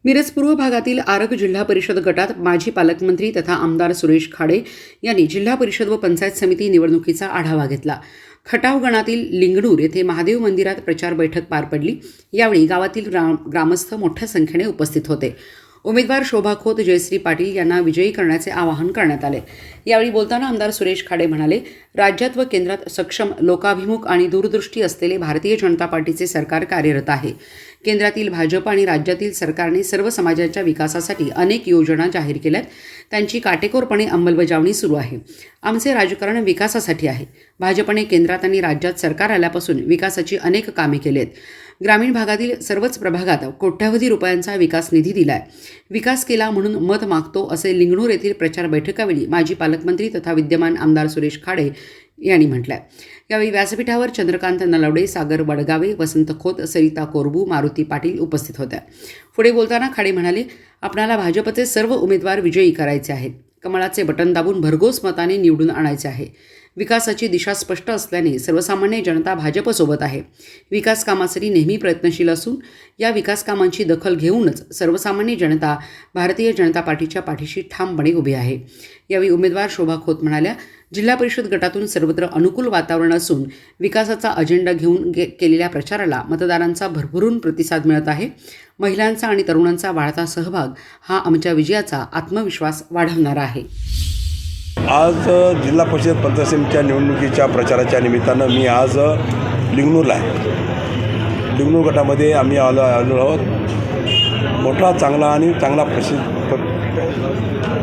मिरज पूर्व भागातील आरग जिल्हा परिषद गटात माजी पालकमंत्री तथा आमदार सुरेश खाडे यांनी जिल्हा परिषद व पंचायत समिती निवडणुकीचा आढावा घेतला। खटाव गणातील लिंगणूर येथे महादेव मंदिरात प्रचार बैठक पार पडली। यावेळी गावातील ग्रामस्थ मोठ्या संख्येने उपस्थित होते। उमेदवार शोभा खोत, जयश्री पाटील यांना विजयी करण्याचे आवाहन करण्यात आले। यावेळी बोलताना आमदार सुरेश खाडे म्हणाले, राज्यात व केंद्रात सक्षम, लोकाभिमुख आणि दूरदृष्टी असलेले भारतीय जनता पार्टीचे सरकार कार्यरत आहे। केंद्रातील भाजप आणि राज्यातील सरकारने सर्व समाजाच्या विकासासाठी अनेक योजना जाहीर केल्यात। त्यांची काटेकोरपणे अंमलबजावणी सुरू आहे। आमचे राजकारण विकासासाठी आहे। भाजपने केंद्रात आणि राज्यात सरकार आल्यापासून विकासाची अनेक कामे केलीत। ग्रामीण भागातील सर्वच प्रभागात कोट्यावधी रुपयांचा विकास निधी दिलाय। विकास केला म्हणून मत मागतो, असे लिंगणूर येथील प्रचार बैठकावेळी माजी पालकमंत्री तथा विद्यमान आमदार सुरेश खाडे यांनी म्हटलंय। यावेळी व्यासपीठावर चंद्रकांत नलवडे, सागर वडगावे, वसंत खोत, सरिता कोरबू, मारुती पाटील उपस्थित होत्या। पुढे बोलताना खाडे म्हणाले, आपणाला भाजपचे सर्व उमेदवार विजयी करायचे आहेत। कमळाचे बटन दाबून भरघोस मताने निवडून आणायचे आहे। विकासाची दिशा स्पष्ट असल्याने सर्वसामान्य जनता भाजपसोबत आहे। विकास कामासाठी नेहमी प्रयत्नशील असून या विकास कामांची दखल घेऊनच सर्वसामान्य जनता भारतीय जनता पार्टीच्या पाठीशी ठामपणे उभी आहे। यावेळी उमेदवार शोभा खोत म्हणाल्या, जिल्हा परिषद गटातून सर्वत्र अनुकूल वातावरण असून विकासाचा अजेंडा घेऊन केलेल्या प्रचाराला मतदारांचा भरभरून प्रतिसाद मिळत आहे। महिलांचा आणि तरुणांचा वाढता सहभाग हा आमच्या विजयाचा आत्मविश्वास वाढवणारा आहे। आज जिल्हा परिषद पंचायत समितीच्या निवडणुकीच्या प्रचाराच्या निमित्तानं मी आज लिंगणूरला आहे। लिंगणूर गटामध्ये आम्ही आलो आहोत। मोठा चांगला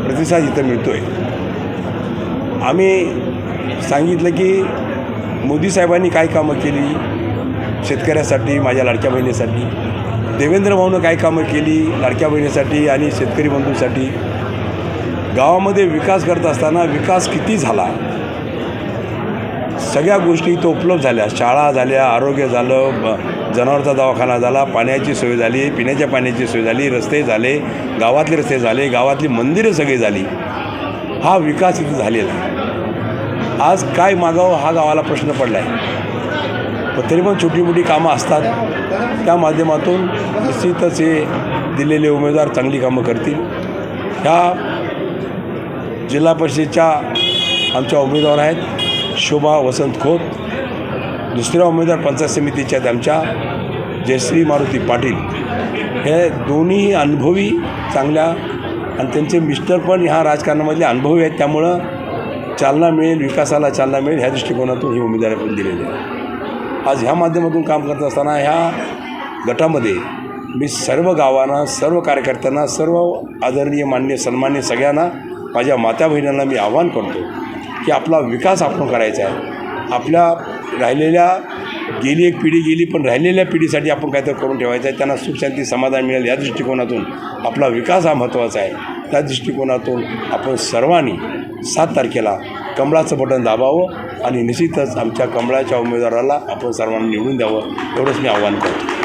प्रतिसाद इथं मिळतो आहे। आम्ही सांगितलं की मोदी साहेबांनी काय कामं केली शेतकऱ्यासाठी, माझ्या लाडक्या बहिणीसाठी, देवेंद्र भाऊनं काय कामं केली लाडक्या बहिणीसाठी आणि शेतकरी बंधूंसाठी। गावामध्ये विकास करत असताना विकास किती झाला, सगळ्या गोष्टी इथं उपलब्ध झाल्या। शाळा झाल्या, आरोग्य झालं, जनावरांचा दवाखाना झाला, पाण्याची सोय झाली, पिण्याच्या पाण्याची सोय झाली, रस्ते झाले, गावातले रस्ते झाले, गावातली मंदिरं सगळी झाली। हा विकास इथे झालेला आहे। आज काय मागावं हा गावाला प्रश्न पडला आहे। पण तरी पण छोटी मोठी कामं असतात, त्या माध्यमातून निश्चितच हे दिलेले उमेदवार चांगली कामं करतील। ह्या जिल्हा परिषदेच्या आमच्या उमेदवार आहेत शोभा वसंत खोत, दुसऱ्या उमेदवार पंचायत समितीच्या आहेत आमच्या जयश्री मारुती पाटील। हे दोन्ही अनुभवी चांगल्या आणि त्यांचे मिस्टर पण ह्या राजकारणामधले अनुभवी आहेत, त्यामुळं चालना मिळेल, विकासाला चालना मिळेल ह्या दृष्टिकोनातून ही उमेदवारी पण दिलेली आहे। आज ह्या माध्यमातून काम करत असताना ह्या गटामध्ये मी सर्व गावांना, सर्व कार्यकर्त्यांना, सर्व आदरणीय मान्य सन्मान्य सगळ्यांना, माझ्या माता बहिणींना मी आवाहन करतो की आपला विकास आपण करायचा आहे। आपल्या राहिलेल्या गेली एक पिढी गेली, पण राहिलेल्या पिढीसाठी आपण काहीतरी करून ठेवायचं आहे। त्यांना सुख शांती समाधान मिळेल या दृष्टिकोनातून आपला विकास हा महत्त्वाचा आहे। त्या दृष्टिकोनातून आपण सर्वांनी 7 तारखेला कमळाचं बटन दाबावं आणि निश्चितच आमच्या कमळाच्या उमेदवाराला आपण सर्वांनी निवडून द्यावं, एवढंच मी आवाहन करतो।